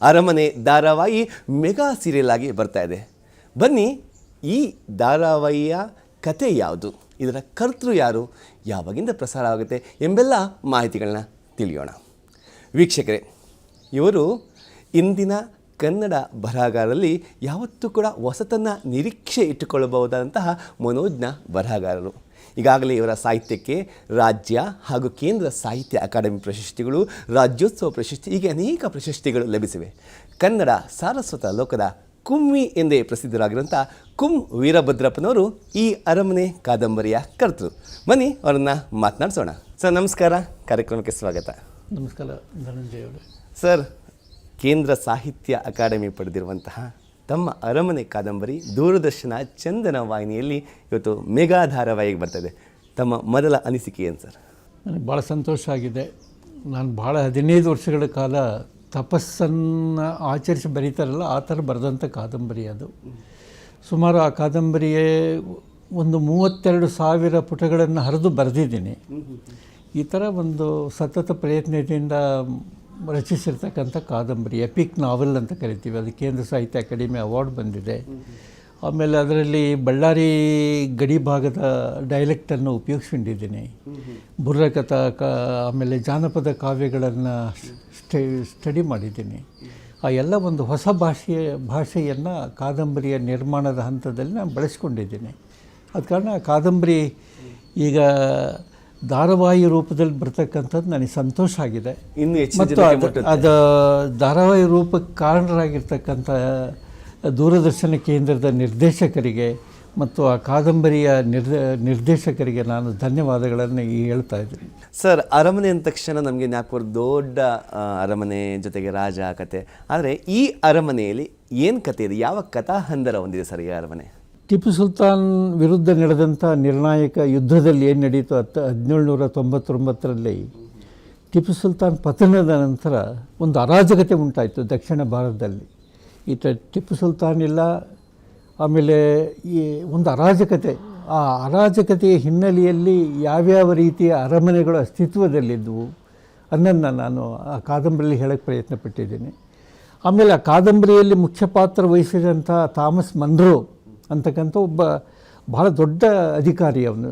ಅರಮನೆ ಧಾರಾವಾಹಿ mega serial ಆಗಿ ಬರ್ತಾ ಇದೆ. ಬನ್ನಿ, ಈ ಧಾರಾವಾಹಿಯ ಕತೆ ಯಾವುದು, ಇದರ ಕರ್ತೃ ಯಾರು, ಯಾವಾಗಿಂದ ಪ್ರಸಾರ ಆಗುತ್ತೆ ಎಂಬೆಲ್ಲ ಮಾಹಿತಿಗಳನ್ನ ತಿಳಿಯೋಣ. ವೀಕ್ಷಕರೇ, ಇವರು ಇಂದಿನ ಕನ್ನಡ ಬರಹಗಾರರಲ್ಲಿ ಯಾವತ್ತೂ ಕೂಡ ಹೊಸತನ್ನು ನಿರೀಕ್ಷೆ ಇಟ್ಟುಕೊಳ್ಳಬಹುದಾದಂತಹ ಮನೋಜ್ಞ ಬರಹಗಾರರು. ಈಗಾಗಲೇ ಇವರ ಸಾಹಿತ್ಯಕ್ಕೆ ರಾಜ್ಯ ಹಾಗೂ ಕೇಂದ್ರ ಸಾಹಿತ್ಯ ಅಕಾಡೆಮಿ ಪ್ರಶಸ್ತಿಗಳು, ರಾಜ್ಯೋತ್ಸವ ಪ್ರಶಸ್ತಿ, ಹೀಗೆ ಅನೇಕ ಪ್ರಶಸ್ತಿಗಳು ಲಭಿಸಿವೆ. ಕನ್ನಡ ಸಾರಸ್ವತ ಲೋಕದ ಕುಮ್ಮಿ ಎಂದೇ ಪ್ರಸಿದ್ಧರಾಗಿರುವಂಥ ಕುಂ ವೀರಭದ್ರಪ್ಪನವರು ಈ ಅರಮನೆ ಕಾದಂಬರಿಯ ಕರ್ತೃ. ಬನ್ನಿ, ಅವರನ್ನು ಮಾತನಾಡಿಸೋಣ. ಸರ್ ನಮಸ್ಕಾರ, ಕಾರ್ಯಕ್ರಮಕ್ಕೆ ಸ್ವಾಗತ. ನಮಸ್ಕಾರ ಧನಂಜಯ ಅವರೇ. ಸರ್, ಕೇಂದ್ರ ಸಾಹಿತ್ಯ ಅಕಾಡೆಮಿ ಪಡೆದಿರುವಂತಹ ತಮ್ಮ ಅರಮನೆ ಕಾದಂಬರಿ ದೂರದರ್ಶನ ಚಂದನ ವಾಹಿನಿಯಲ್ಲಿ ಇವತ್ತು ಮೆಗಾ ಧಾರಾವಾಹಿಗೆ ಬರ್ತದೆ. ತಮ್ಮ ಮೊದಲ ಅನಿಸಿಕೆ ಏನು ಸರ್? ನನಗೆ ಭಾಳ ಸಂತೋಷ ಆಗಿದೆ. ನಾನು ಭಾಳ 15 ವರ್ಷಗಳ ಕಾಲ ತಪಸ್ಸನ್ನು ಆಚರಿಸಿ ಬರೀತಾರಲ್ಲ, ಆ ಥರ ಬರೆದಂಥ ಕಾದಂಬರಿ ಅದು. ಸುಮಾರು ಆ ಕಾದಂಬರಿಯೇ ಒಂದು 32,000 ಪುಟಗಳನ್ನು ಹರಿದು ಬರೆದಿದ್ದೀನಿ. ಈ ಥರ ಒಂದು ಸತತ ಪ್ರಯತ್ನದಿಂದ ರಚಿಸಿರ್ತಕ್ಕಂಥ ಕಾದಂಬರಿ, ಎಪಿಕ್ ನಾವೆಲ್ ಅಂತ ಕರಿತೀವಿ. ಅದು ಕೇಂದ್ರ ಸಾಹಿತ್ಯ ಅಕಾಡೆಮಿ ಅವಾರ್ಡ್ ಬಂದಿದೆ. ಆಮೇಲೆ ಅದರಲ್ಲಿ ಬಳ್ಳಾರಿ ಗಡಿ ಭಾಗದ ಡೈಲೆಕ್ಟನ್ನು ಉಪಯೋಗಿಸ್ಕೊಂಡಿದ್ದೀನಿ. ಬುರ್ರಕಥಾ ಆಮೇಲೆ ಜಾನಪದ ಕಾವ್ಯಗಳನ್ನು ಸ್ಟಡಿ ಮಾಡಿದ್ದೀನಿ. ಆ ಎಲ್ಲ ಒಂದು ಹೊಸ ಭಾಷೆಯನ್ನು ಕಾದಂಬರಿಯ ನಿರ್ಮಾಣದ ಹಂತದಲ್ಲಿ ನಾನು ಬಳಸ್ಕೊಂಡಿದ್ದೀನಿ. ಆದ ಕಾರಣ ಆ ಕಾದಂಬರಿ ಈಗ ಧಾರಾವಾಹಿ ರೂಪದಲ್ಲಿ ಬರ್ತಕ್ಕಂಥದ್ದು ನನಗೆ ಸಂತೋಷ ಆಗಿದೆ. ಮತ್ತು ಅದು ಧಾರಾವಾಹಿ ರೂಪಕ್ಕೆ ಕಾರಣರಾಗಿರ್ತಕ್ಕಂಥ ದೂರದರ್ಶನ ಕೇಂದ್ರದ ನಿರ್ದೇಶಕರಿಗೆ ಮತ್ತು ಆ ಕಾದಂಬರಿಯ ನಿರ್ದೇಶಕರಿಗೆ ನಾನು ಧನ್ಯವಾದಗಳನ್ನು ಹೇಳ್ತಾ ಇದ್ದೀನಿ. ಸರ್, ಅರಮನೆ ಅಂದ ತಕ್ಷಣ ನಮಗೆ ಜ್ಞಾಪಕ ದೊಡ್ಡ ಅರಮನೆ ಜೊತೆಗೆ ರಾಜ ಕತೆ. ಆದರೆ ಈ ಅರಮನೆಯಲ್ಲಿ ಏನು ಕತೆ ಇದೆ, ಯಾವ ಕಥಾಹಂದರ ಹೊಂದಿದೆ ಸರ್ ಈ ಅರಮನೆ? ಟಿಪ್ಪು ಸುಲ್ತಾನ್ ವಿರುದ್ಧ ನಡೆದಂಥ ನಿರ್ಣಾಯಕ ಯುದ್ಧದಲ್ಲಿ ಏನು ನಡೀತು 1799ರಲ್ಲಿ ಟಿಪ್ಪು ಸುಲ್ತಾನ್ ಪತನದ ನಂತರ ಒಂದು ಅರಾಜಕತೆ ಉಂಟಾಯಿತು ದಕ್ಷಿಣ ಭಾರತದಲ್ಲಿ. ಟಿಪ್ಪು ಸುಲ್ತಾನ್ ಇಲ್ಲ, ಆಮೇಲೆ ಈ ಒಂದು ಅರಾಜಕತೆ, ಆ ಅರಾಜಕತೆಯ ಹಿನ್ನೆಲೆಯಲ್ಲಿ ಯಾವ್ಯಾವ ರೀತಿಯ ಅರಮನೆಗಳು ಅಸ್ತಿತ್ವದಲ್ಲಿದ್ದವು ಅನ್ನೋದನ್ನು ನಾನು ಆ ಕಾದಂಬರಿಯಲ್ಲಿ ಹೇಳೋಕ್ಕೆ ಪ್ರಯತ್ನ ಪಟ್ಟಿದ್ದೀನಿ. ಆಮೇಲೆ ಆ ಕಾದಂಬರಿಯಲ್ಲಿ ಮುಖ್ಯ ಪಾತ್ರ ವಹಿಸಿದಂಥ ಥಾಮಸ್ ಮನ್ರೋ ಅಂತಕ್ಕಂಥ ಒಬ್ಬ ಭಾಳ ದೊಡ್ಡ ಅಧಿಕಾರಿ, ಅವನು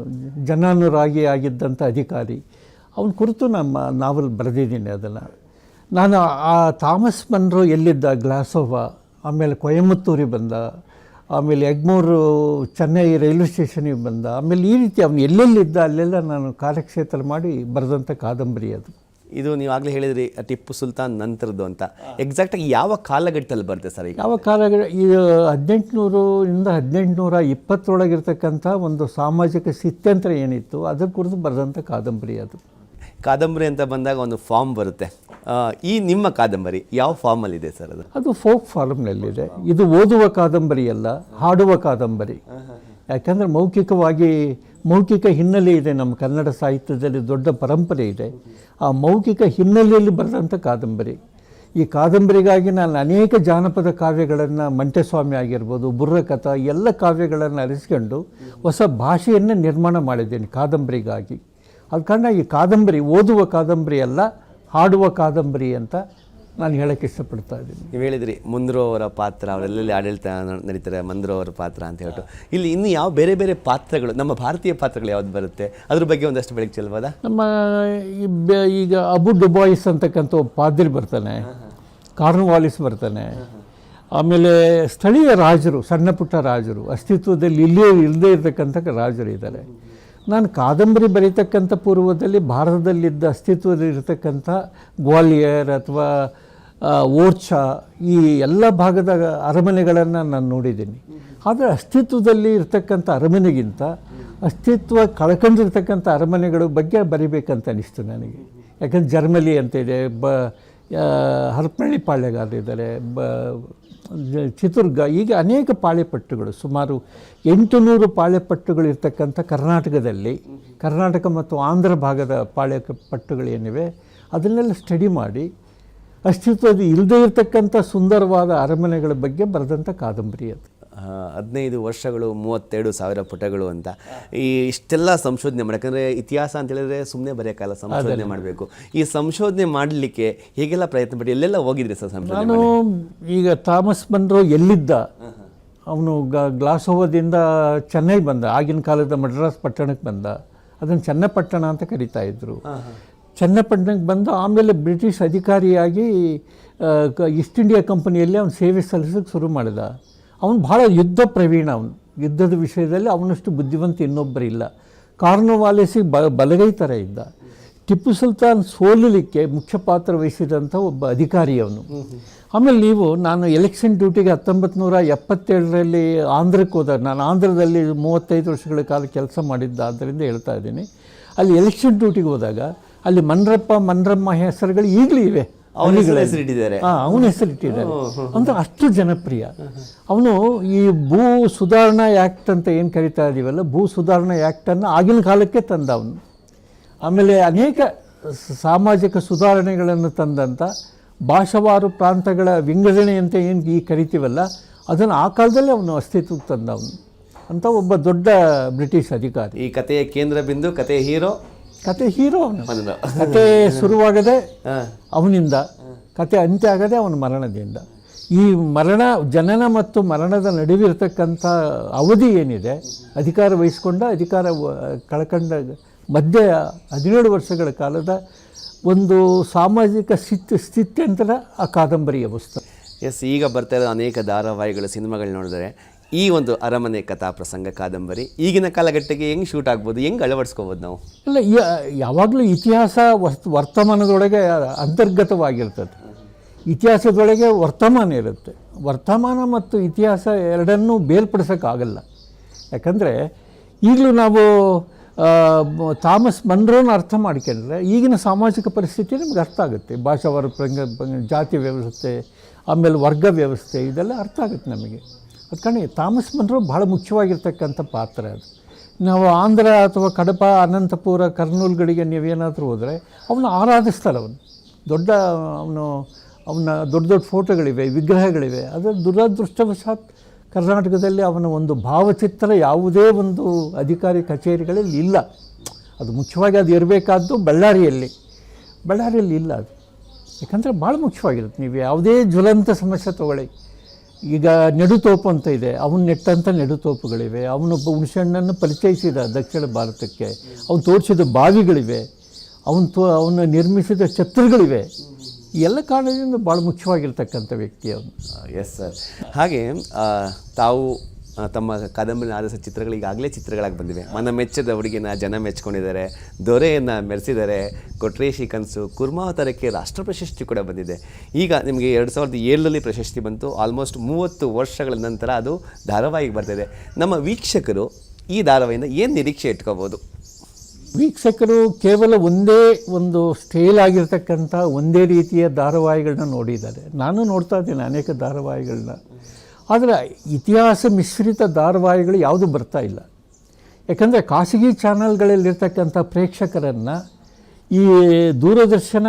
ಜನಾನುರಾಗಿ ಆಗಿದ್ದಂಥ ಅಧಿಕಾರಿ. ಅವನ ಕುರಿತು ನಮ್ಮ ನಾವಲ್ ಬರೆದಿದ್ದೀನಿ. ಅದನ್ನು ನಾನು ಆ ಥಾಮಸ್ ಮನ್ರೋ ಎಲ್ಲಿದ್ದ, ಗ್ಲಾಸೋವಾ, ಆಮೇಲೆ ಕೊಯಮತ್ತೂರಿಗೆ ಬಂದ, ಆಮೇಲೆ ಎಗ್ಮೋರು ಚೆನ್ನೈ ರೈಲ್ವೆ ಸ್ಟೇಷನಿಗೆ ಬಂದ, ಆಮೇಲೆ ಈ ರೀತಿ ಅವನು ಎಲ್ಲೆಲ್ಲಿದ್ದ ಅಲ್ಲೆಲ್ಲ ನಾನು ಕಾರ್ಯಕ್ಷೇತ್ರ ಮಾಡಿ ಬರೆದಂಥ ಕಾದಂಬರಿ ಅದು. ಇದು ನೀವು ಆಗಲೇ ಹೇಳಿದ್ರಿ ಟಿಪ್ಪು ಸುಲ್ತಾನ್ ನಂತರದ್ದು ಅಂತ. ಎಕ್ಸಾಕ್ಟಾಗಿ ಯಾವ ಕಾಲಘಟ್ಟದಲ್ಲಿ ಬರುತ್ತೆ ಸರ್? ಈಗ ಯಾವ ಕಾಲಘಟ್ಟ, ಇದು 1800ರಿಂದ 1820 ಒಂದು ಸಾಮಾಜಿಕ ಸ್ಥಿತ್ಯಂತರ ಏನಿತ್ತು ಅದರ ಕುರಿತು ಬರೆದಂಥ ಕಾದಂಬರಿ ಅದು. ಕಾದಂಬರಿ ಅಂತ ಬಂದಾಗ ಒಂದು ಫಾರ್ಮ್ ಬರುತ್ತೆ. ಈ ನಿಮ್ಮ ಕಾದಂಬರಿ ಯಾವ ಫಾರ್ಮಲ್ಲಿದೆ ಸರ್? ಅದು ಫೋಕ್ ಫಾರ್ಮ್ನಲ್ಲಿದೆ. ಇದು ಓದುವ ಕಾದಂಬರಿ ಅಲ್ಲ, ಹಾಡುವ ಕಾದಂಬರಿ. ಯಾಕಂದರೆ ಮೌಖಿಕ ಹಿನ್ನೆಲೆ ಇದೆ. ನಮ್ಮ ಕನ್ನಡ ಸಾಹಿತ್ಯದಲ್ಲಿ ದೊಡ್ಡ ಪರಂಪರೆ ಇದೆ. ಆ ಮೌಖಿಕ ಹಿನ್ನೆಲೆಯಲ್ಲಿ ಬರೆದಂಥ ಕಾದಂಬರಿ. ಈ ಕಾದಂಬರಿಗಾಗಿ ನಾನು ಅನೇಕ ಜಾನಪದ ಕಾವ್ಯಗಳನ್ನು, ಮಂಟೆಸ್ವಾಮಿ ಆಗಿರ್ಬೋದು, ಬುರ್ರಕಥಾ, ಎಲ್ಲ ಕಾವ್ಯಗಳನ್ನು ಅರಿಸ್ಕೊಂಡು ಹೊಸ ಭಾಷೆಯನ್ನು ನಿರ್ಮಾಣ ಮಾಡಿದ್ದೇನೆ ಕಾದಂಬರಿಗಾಗಿ. ಅದ ಕಾರಣ ಈ ಕಾದಂಬರಿ ಓದುವ ಕಾದಂಬರಿ ಅಲ್ಲ, ಹಾಡುವ ಕಾದಂಬರಿ ಅಂತ ನಾನು ಹೇಳೋಕ್ಕೆ ಇಷ್ಟಪಡ್ತಾ ಇದ್ದೀನಿ. ನೀವು ಹೇಳಿದ್ರಿ ಮುಂದ್ರೋ ಅವರ ಪಾತ್ರ, ಅವರೆಲ್ಲಲ್ಲಿ ಆಡಳಿತ ನಡೀತಾರೆ, ಮಂದ್ರೋ ಅವರ ಪಾತ್ರ ಅಂತ ಹೇಳ್ಬಿಟ್ಟು. ಇಲ್ಲಿ ಇನ್ನು ಯಾವ ಬೇರೆ ಬೇರೆ ಪಾತ್ರಗಳು, ನಮ್ಮ ಭಾರತೀಯ ಪಾತ್ರಗಳು ಯಾವ್ದು ಬರುತ್ತೆ, ಅದ್ರ ಬಗ್ಗೆ ಒಂದಷ್ಟು ಬೆಳಗ್ಗೆ ಚೆಲ್ಬೋದಾ? ನಮ್ಮ ಈಗ ಅಬು ಡುಬಾಯಿಸ್ ಅಂತಕ್ಕಂಥ ಒಬ್ಬ ಪಾದ್ರಿ ಬರ್ತಾನೆ, ಕಾರ್ನ್ವಾಲಿಸ್ ಬರ್ತಾನೆ, ಆಮೇಲೆ ಸ್ಥಳೀಯ ರಾಜರು, ಸಣ್ಣ ಪುಟ್ಟ ರಾಜರು, ಅಸ್ತಿತ್ವದಲ್ಲಿ ಇಲ್ಲದೇ ಇರತಕ್ಕಂಥ ರಾಜರು ಇದ್ದಾರೆ. ನಾನು ಕಾದಂಬರಿ ಬರೀತಕ್ಕಂಥ ಪೂರ್ವದಲ್ಲಿ ಭಾರತದಲ್ಲಿದ್ದ ಅಸ್ತಿತ್ವದಲ್ಲಿರ್ತಕ್ಕಂಥ ಗ್ವಾಲಿಯರ್ ಅಥವಾ ಓರ್ಛಾ, ಈ ಎಲ್ಲ ಭಾಗದ ಅರಮನೆಗಳನ್ನು ನಾನು ನೋಡಿದ್ದೀನಿ. ಆದರೆ ಅಸ್ತಿತ್ವದಲ್ಲಿ ಇರ್ತಕ್ಕಂಥ ಅರಮನೆಗಿಂತ ಅಸ್ತಿತ್ವ ಕಳ್ಕೊಂಡಿರ್ತಕ್ಕಂಥ ಅರಮನೆಗಳ ಬಗ್ಗೆ ಬರಿಬೇಕಂತ ಅನಿಸ್ತು ನನಗೆ. ಯಾಕಂದರೆ ಜರ್ಮಲಿ ಅಂತ ಇದೆ, ಹರಪನಹಳ್ಳಿ ಪಾಳ್ಯಗಾರರಿದ್ದಾರೆ, ಚಿತ್ರದುರ್ಗ, ಹೀಗೆ ಅನೇಕ ಪಾಳೆಪಟ್ಟುಗಳು, ಸುಮಾರು 800 ಪಾಳೆಪಟ್ಟುಗಳು ಇರ್ತಕ್ಕಂಥ ಕರ್ನಾಟಕದಲ್ಲಿ, ಕರ್ನಾಟಕ ಮತ್ತು ಆಂಧ್ರ ಭಾಗದ ಪಾಳೆಪಟ್ಟುಗಳೇನಿವೆ ಅದನ್ನೆಲ್ಲ ಸ್ಟಡಿ ಮಾಡಿ ಅಸ್ತಿತ್ವದ ಇಲ್ಲದೇ ಇರತಕ್ಕಂಥ ಸುಂದರವಾದ ಅರಮನೆಗಳ ಬಗ್ಗೆ ಬರೆದಂಥ ಕಾದಂಬರಿ ಅದು. 15 ವರ್ಷಗಳು 32,000 ಪುಟಗಳು ಅಂತ ಇಷ್ಟೆಲ್ಲ ಸಂಶೋಧನೆ ಮಾಡಿ, ಯಾಕಂದರೆ ಇತಿಹಾಸ ಅಂತ ಹೇಳಿದ್ರೆ ಸುಮ್ಮನೆ ಬರೆಯೋಕ್ಕಲ್ಲ, ಸಂಶೋಧನೆ ಮಾಡಬೇಕು. ಈ ಸಂಶೋಧನೆ ಮಾಡಲಿಕ್ಕೆ ಹೇಗೆಲ್ಲ ಪ್ರಯತ್ನ ಪಟ್ಟು ಎಲ್ಲೆಲ್ಲ ಹೋಗಿದ್ರಿ ಸರ್ ಸಂಶೋಧನೆ? ನಾನು ಈಗ ಥಾಮಸ್ ಮನ್ರೋ ಎಲ್ಲಿದ್ದ, ಅವನು ಗ್ಲಾಸೋವದಿಂದ ಚೆನ್ನೈ ಬಂದ, ಆಗಿನ ಕಾಲದ ಮಡ್ರಾಸ್ ಪಟ್ಟಣಕ್ಕೆ ಬಂದ, ಅದನ್ನು ಚನ್ನಪಟ್ಟಣ ಅಂತ ಕರಿತಾ ಇದ್ರು. ಚನ್ನಪಟ್ಟಣಕ್ಕೆ ಬಂದು ಆಮೇಲೆ ಬ್ರಿಟಿಷ್ ಅಧಿಕಾರಿಯಾಗಿ ಈಸ್ಟ್ ಇಂಡಿಯಾ ಕಂಪನಿಯಲ್ಲಿ ಅವನು ಸೇವೆ ಸಲ್ಲಿಸೋಕ್ಕೆ ಶುರು ಮಾಡಿದ. ಅವನು ಭಾಳ ಯುದ್ಧ ಪ್ರವೀಣ, ಅವನು ಯುದ್ಧದ ವಿಷಯದಲ್ಲಿ ಅವನಷ್ಟು ಬುದ್ಧಿವಂತ ಇನ್ನೊಬ್ಬರಿಲ್ಲ. ಕಾರ್ನ್ವಾಲಿಸಿಗೆ ಬಲಗೈ ಥರ ಇದ್ದ. ಟಿಪ್ಪು ಸುಲ್ತಾನ್ ಸೋಲಲಿಕ್ಕೆ ಮುಖ್ಯ ಪಾತ್ರ ವಹಿಸಿದಂಥ ಒಬ್ಬ ಅಧಿಕಾರಿ ಅವನು. ಆಮೇಲೆ ನಾನು ಎಲೆಕ್ಷನ್ ಡ್ಯೂಟಿಗೆ 1977ರಲ್ಲಿ ಆಂಧ್ರಕ್ಕೆ ಹೋದಾಗ, ನಾನು ಆಂಧ್ರದಲ್ಲಿ 35 ವರ್ಷಗಳ ಕಾಲ ಕೆಲಸ ಮಾಡಿದ್ದ, ಆದ್ದರಿಂದ ಹೇಳ್ತಾ ಇದ್ದೀನಿ. ಅಲ್ಲಿ ಎಲೆಕ್ಷನ್ ಡ್ಯೂಟಿಗೆ ಹೋದಾಗ ಅಲ್ಲಿ ಮನ್ರಮ್ಮ ಹೆಸರುಗಳು ಈಗಲೂ ಇವೆ. ಅವನ ಹೆಸರಿಟ್ಟಿದ್ದಾರೆ. ಅವನ ಹೆಸರಿಟ್ಟಿದ್ದಾರೆ ಅಂತ ಅಷ್ಟು ಜನಪ್ರಿಯ ಅವನು. ಈ ಭೂ ಸುಧಾರಣಾ ಆ್ಯಕ್ಟ್ ಅಂತ ಏನು ಕರಿತಾ ಇದ್ದೀವಲ್ಲ, ಭೂ ಸುಧಾರಣಾ ಆ್ಯಕ್ಟನ್ನು ಆಗಿನ ಕಾಲಕ್ಕೆ ತಂದ ಅವನು. ಆಮೇಲೆ ಅನೇಕ ಸಾಮಾಜಿಕ ಸುಧಾರಣೆಗಳನ್ನು ತಂದಂಥ ಭಾಷಾವಾರು ಪ್ರಾಂತಗಳ ವಿಂಗಡಣೆ ಅಂತ ಏನು ಈ ಕರಿತೀವಲ್ಲ, ಅದನ್ನು ಆ ಕಾಲದಲ್ಲೇ ಅವನು ಅಸ್ತಿತ್ವಕ್ಕೆ ತಂದ ಅವನು ಅಂತ ಒಬ್ಬ ದೊಡ್ಡ ಬ್ರಿಟಿಷ್ ಅಧಿಕಾರಿ. ಈ ಕಥೆಯ ಕೇಂದ್ರ ಬಿಂದು, ಕಥೆಯ ಹೀರೋ ಅವನು. ಕತೆ ಶುರುವಾಗದೆ ಅವನಿಂದ, ಕತೆ ಅಂತ್ಯ ಆಗದೆ ಅವನ ಮರಣದಿಂದ. ಈ ಜನನ ಮತ್ತು ಮರಣದ ನಡುವಿರ್ತಕ್ಕಂಥ ಅವಧಿ ಏನಿದೆ, ಅಧಿಕಾರ ವಹಿಸ್ಕೊಂಡ, ಅಧಿಕಾರ ಕಳ್ಕೊಂಡ ಮಧ್ಯೆ 17 ವರ್ಷಗಳ ಕಾಲದ ಒಂದು ಸಾಮಾಜಿಕ ಸ್ಥಿತ್ಯಂತರ ಆ ಕಾದಂಬರಿಯ ಪುಸ್ತಕ. ಎಸ್, ಈಗ ಬರ್ತಾ ಇರೋ ಅನೇಕ ಧಾರಾವಾಹಿಗಳು, ಸಿನಿಮಾಗಳು ನೋಡಿದ್ರೆ ಈ ಒಂದು ಅರಮನೆ ಕಥಾ ಪ್ರಸಂಗ ಕಾದಂಬರಿ ಈಗಿನ ಕಾಲಘಟ್ಟಕ್ಕೆ ಹೆಂಗೆ ಶೂಟ್ ಆಗ್ಬೋದು, ಹೆಂಗೆ ಅಳವಡಿಸ್ಕೋಬೋದು ನಾವು? ಇಲ್ಲ, ಯಾವಾಗಲೂ ಇತಿಹಾಸ ವರ್ತಮಾನದೊಳಗೆ ಅಂತರ್ಗತವಾಗಿರ್ತದೆ. ಇತಿಹಾಸದೊಳಗೆ ವರ್ತಮಾನ ಇರುತ್ತೆ. ವರ್ತಮಾನ ಮತ್ತು ಇತಿಹಾಸ ಎರಡನ್ನೂ ಬೇರ್ಪಡಿಸೋಕ್ಕಾಗಲ್ಲ. ಯಾಕಂದರೆ ಈಗಲೂ ನಾವು ಥಾಮಸ್ ಮನ್ರೋನ ಅರ್ಥ ಮಾಡ್ಕೊಂಡ್ರೆ ಈಗಿನ ಸಾಮಾಜಿಕ ಪರಿಸ್ಥಿತಿ ನಮ್ಗೆ ಅರ್ಥ ಆಗುತ್ತೆ. ಭಾಷಾವಾರು ಜಾತಿ ವ್ಯವಸ್ಥೆ, ಆಮೇಲೆ ವರ್ಗ ವ್ಯವಸ್ಥೆ, ಇದೆಲ್ಲ ಅರ್ಥ ಆಗುತ್ತೆ ನಮಗೆ. ಅದಕ್ಕೆ ಥಾಮಸ್ ಮನ್ರೋ ಭಾಳ ಮುಖ್ಯವಾಗಿರ್ತಕ್ಕಂಥ ಪಾತ್ರ ಅದು. ನಾವು ಆಂಧ್ರ ಅಥವಾ ಕಡಪ, ಅನಂತಪುರ, ಕರ್ನೂಲ್ಗಳಿಗೆ ನೀವೇನಾದರೂ ಹೋದರೆ ಅವನು ಆರಾಧಿಸ್ತಾರೆ. ಅವನ ದೊಡ್ಡ ಫೋಟೋಗಳಿವೆ, ವಿಗ್ರಹಗಳಿವೆ. ಅದರ ದುರದೃಷ್ಟವಶಾತ್ ಕರ್ನಾಟಕದಲ್ಲಿ ಅವನ ಒಂದು ಭಾವಚಿತ್ರ ಯಾವುದೇ ಒಂದು ಅಧಿಕಾರಿ ಕಚೇರಿಗಳಲ್ಲಿ ಇಲ್ಲ. ಅದು ಮುಖ್ಯವಾಗಿ ಅದು ಇರಬೇಕಾದ್ದು ಬಳ್ಳಾರಿಯಲ್ಲಿ ಇಲ್ಲ ಅದು. ಯಾಕಂದರೆ ಭಾಳ ಮುಖ್ಯವಾಗಿರುತ್ತೆ. ನೀವು ಯಾವುದೇ ಜ್ವಲಂತ ಸಮಸ್ಯೆ ತೊಗೊಳ್ಳಿ, ಈಗ ನೆಡುತೋಪು ಅಂತ ಇದೆ, ಅವನು ನೆಟ್ಟಂಥ ನೆಡುತೋಪುಗಳಿವೆ. ಅವನೊಬ್ಬ ಹುಣಸೆಹಣ್ಣನ್ನು ಪರಿಚಯಿಸಿದ ದಕ್ಷಿಣ ಭಾರತಕ್ಕೆ, ಅವನು ತೋರಿಸಿದ ಬಾವಿಗಳಿವೆ, ಅವನು ನಿರ್ಮಿಸಿದ ಛತ್ರಗಳಿವೆ. ಈ ಎಲ್ಲ ಕಾರಣದಿಂದ ಭಾಳ ಮುಖ್ಯವಾಗಿರ್ತಕ್ಕಂಥ ವ್ಯಕ್ತಿ ಅವನು. Yes sir. ಹಾಗೆ ತಾವು ತಮ್ಮ ಕಾದಂಬರಿ ಆಧರಿಸಿದ ಚಿತ್ರಗಳು ಈಗಾಗಲೇ ಚಿತ್ರಗಳಾಗಿ ಬಂದಿವೆ. ಮನ ಮೆಚ್ಚದ ಹುಡುಗಿನ ಜನ ಮೆಚ್ಕೊಂಡಿದ್ದಾರೆ, ದೊರೆಯನ್ನು ಮೆರೆಸಿದ್ದಾರೆ, ಕೊಟ್ರೇಶಿ ಕನಸು, ಕುರ್ಮಾವತಾರಕ್ಕೆ ರಾಷ್ಟ್ರ ಪ್ರಶಸ್ತಿ ಕೂಡ ಬಂದಿದೆ. ಈಗ ನಿಮಗೆ 2007ರಲ್ಲಿ ಪ್ರಶಸ್ತಿ ಬಂತು. ಆಲ್ಮೋಸ್ಟ್ 30 ವರ್ಷಗಳ ನಂತರ ಅದು ಧಾರಾವಾಹಿಗೆ ಬರ್ತಿದೆ. ನಮ್ಮ ವೀಕ್ಷಕರು ಈ ಧಾರಾವಾಹಿಯಿಂದ ಏನು ನಿರೀಕ್ಷೆ ಇಟ್ಕೋಬೋದು? ವೀಕ್ಷಕರು ಕೇವಲ ಒಂದೇ ಒಂದು ಸ್ಟೈಲ್ ಆಗಿರ್ತಕ್ಕಂಥ ಒಂದೇ ರೀತಿಯ ಧಾರಾವಾಹಿಗಳನ್ನ ನೋಡಿದ್ದಾರೆ. ನಾನು ನೋಡ್ತಾ ಇದ್ದೇನೆ ಅನೇಕ ಧಾರಾವಾಹಿಗಳನ್ನ. ಆದರೆ ಇತಿಹಾಸ ಮಿಶ್ರಿತ ಧಾರಾವಾಹಿಗಳು ಯಾವುದೂ ಬರ್ತಾ ಇಲ್ಲ. ಯಾಕಂದರೆ ಖಾಸಗಿ ಚಾನಲ್ಗಳಲ್ಲಿರ್ತಕ್ಕಂಥ ಪ್ರೇಕ್ಷಕರನ್ನು ಈ ದೂರದರ್ಶನ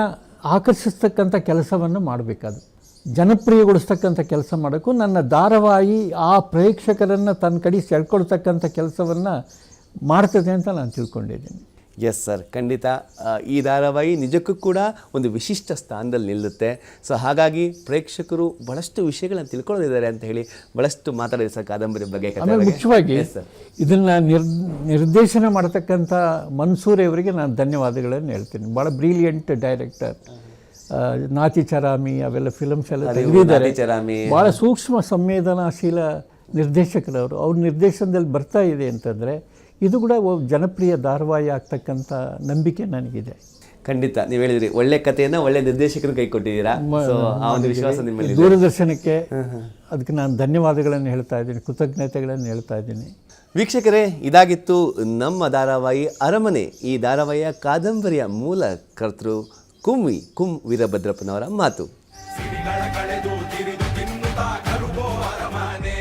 ಆಕರ್ಷಿಸ್ತಕ್ಕಂಥ ಕೆಲಸವನ್ನು ಮಾಡಬೇಕಾದ್ರು, ಜನಪ್ರಿಯಗೊಳಿಸ್ತಕ್ಕಂಥ ಕೆಲಸ ಮಾಡೋಕ್ಕೂ ನನ್ನ ಧಾರಾವಾಹಿ ಆ ಪ್ರೇಕ್ಷಕರನ್ನು ತನ್ನ ಕಡೆ ಸೆಳ್ಕೊಳ್ತಕ್ಕಂಥ ಕೆಲಸವನ್ನು ಮಾಡ್ತದೆ ಅಂತ ನಾನು ತಿಳ್ಕೊಂಡಿದ್ದೀನಿ. ಎಸ್ ಸರ್, ಖಂಡಿತ ಈ ಧಾರಾವಾಹಿ ನಿಜಕ್ಕೂ ಕೂಡ ಒಂದು ವಿಶಿಷ್ಟ ಸ್ಥಾನದಲ್ಲಿ ನಿಲ್ಲುತ್ತೆ. ಸೊ ಹಾಗಾಗಿ ಪ್ರೇಕ್ಷಕರು ಭಾಳಷ್ಟು ವಿಷಯಗಳನ್ನು ತಿಳ್ಕೊಳ್ಳೋದಿದ್ದಾರೆ ಅಂತ ಹೇಳಿ ಭಾಳಷ್ಟು ಮಾತಾಡಿದೆ ಸರ್ ಕಾದಂಬರಿ ಬಗ್ಗೆ. ಮುಖ್ಯವಾಗಿ ಇದನ್ನು ನಿರ್ದೇಶನ ಮಾಡತಕ್ಕಂಥ ಮನ್ಸೂರ್ ಅವರಿಗೆ ನಾನು ಧನ್ಯವಾದಗಳನ್ನು ಹೇಳ್ತೀನಿ. ಭಾಳ ಬ್ರಿಲಿಯಂಟ್ ಡೈರೆಕ್ಟರ್. ನಾತಿ ಚರಾಮಿ ಅವೆಲ್ಲ ಫಿಲಮ್ಸ್ ಎಲ್ಲ ತೆಗೆದಿದ್ದಾರೆ. ಭಾಳ ಸೂಕ್ಷ್ಮ ಸಂವೇದನಾಶೀಲ ನಿರ್ದೇಶಕರವರು. ಅವ್ರ ನಿರ್ದೇಶನದಲ್ಲಿ ಬರ್ತಾ ಇದೆ ಅಂತಂದರೆ ಇದು ಕೂಡ ಜನಪ್ರಿಯ ಧಾರಾವಾಹಿ ಆಗ್ತಕ್ಕಂಥ ನಂಬಿಕೆ ನನಗಿದೆ. ಖಂಡಿತ ನೀವು ಹೇಳಿದ್ರಿ, ಒಳ್ಳೆ ಕಥೆಯನ್ನು ಒಳ್ಳೆ ನಿರ್ದೇಶಕರು ಕೈ ಕೊಟ್ಟಿದ್ದೀರಾ. ಆ ಒಂದು ವಿಶ್ವಾಸ ನಿಮ್ಮಲ್ಲಿ ದೂರದರ್ಶನಕ್ಕೆ ಅದಕ್ಕೆ ನಾನು ಧನ್ಯವಾದಗಳನ್ನು ಹೇಳ್ತಾ ಇದ್ದೀನಿ, ಕೃತಜ್ಞತೆಗಳನ್ನು ಹೇಳ್ತಾ ಇದ್ದೀನಿ. ವೀಕ್ಷಕರೇ, ಇದಾಗಿತ್ತು ನಮ್ಮ ಧಾರಾವಾಹಿ ಅರಮನೆ. ಈ ಧಾರಾವಾಹಿಯ ಕಾದಂಬರಿಯ ಮೂಲ ಕರ್ತೃ ಕುಂ ವೀರಭದ್ರಪ್ಪನವರ ಮಾತು.